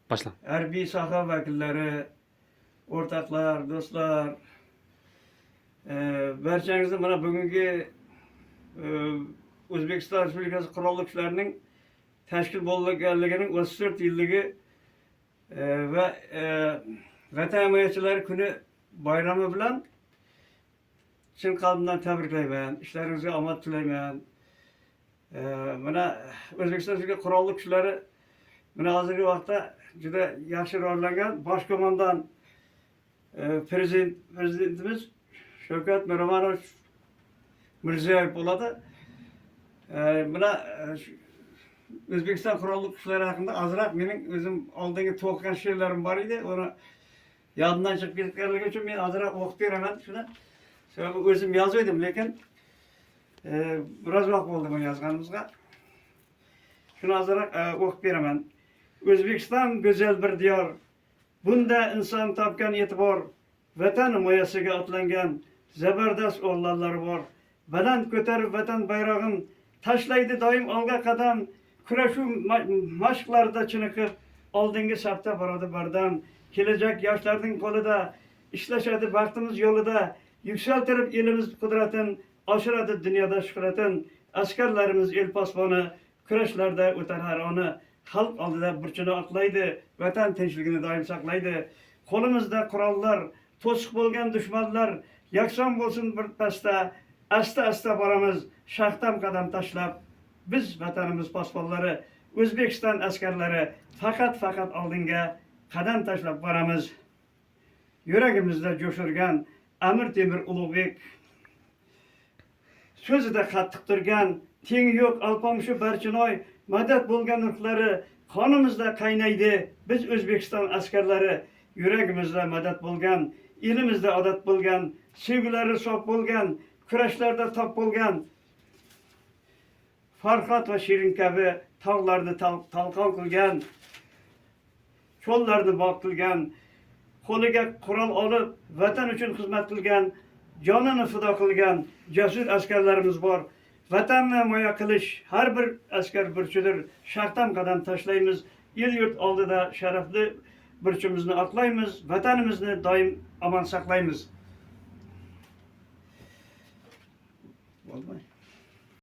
Başla. Harbiy soha vakillari, o'rtoqlar, do'stlar, barchangizni mana bugungi O'zbekiston Respublikasi Qurolli Kuchlarining tashkil bo'lganligining 34 yilligi va Vatan himoyachilari kuni bayrami bilan chin qalbimdan tabriklayman. Ishlaringizga omad tilayman. Mana O'zbekiston Respublikasi Qurolli Kuchlari mana hozirgi vaqtda juda yaxshi rivojlangan. Bosh qo'mondon prezidentimiz Shavkat Miromonovich Mirziyoyev bo'ladi. Mana O'zbekiston Qurolli Kuchlari haqida azroq mening o'zim oldingi to'qigan she'rlarim bor edi. Uni yodimdan chiqib ketganligi uchun men azroq o'qib beraman shuni. Sababi o'zim yozdim, lekin biroz vaqt bo'ldi buni yozganimizga. Shuni azroq o'qib beraman. O'zbekiston go'zal bir diyor. Bunda inson topgan e'tibor, vatan himoyasiga otlangan zabardast o'g'lonlar bor. Baland ko'tarib vatan bayrog'in, tashlaydi doim olg'a qadam, kurashuv mashqlarida chiniqib, oldingi safda boradi bardam. Kelajak yoshlarning qo'lida, ishlashadi baxtimiz yo'lida, yuksaltirib elimiz qudratin, oshiradi dunyoda shuhratin. Askarlarimiz el posboni, kurashlarda o'tar har oni, xalq oldida burchini oqlaydi, vatan tinchligini doim saqlaydi. Qo'limizda qurollar, to'siq bo'lgan dushmanlar, yakson bo'lsin bir pasda, asta boramiz, shaxtam qadam tashlab. Biz vatanimiz posbonlari, O'zbekiston askarlari faqat oldinga qadam tashlab boramiz. Yuragimizda jo'shirgan Amir Temur Ulug'bek, so'zida qattiq turgan, tengi yo'q Alpomishu Barchinoy, madad bo'lgan ruhlari qonimizda qaynaydi. Biz O'zbekiston askarlari, yuragimizda madad bo'lgan, elimizda odat bo'lgan, sevgilari sof bo'lgan, kurashlarda top bo'lgan. Farhod va Shirin kabi tog'larni talqon qilgan, cho'llarni bog' qilgan, qo'liga qurol olib vatan uchun xizmat qilgan, jonini fido qilgan jasur askarlarimiz bor. Vatanni himoya qilish har bir askar burchidir. Shaxtam qadam tashlaymiz, el yurt oldida sharafli burchimizni oqlaymiz, vatanimizni doim omon saqlaymiz. Bo'lmaydi.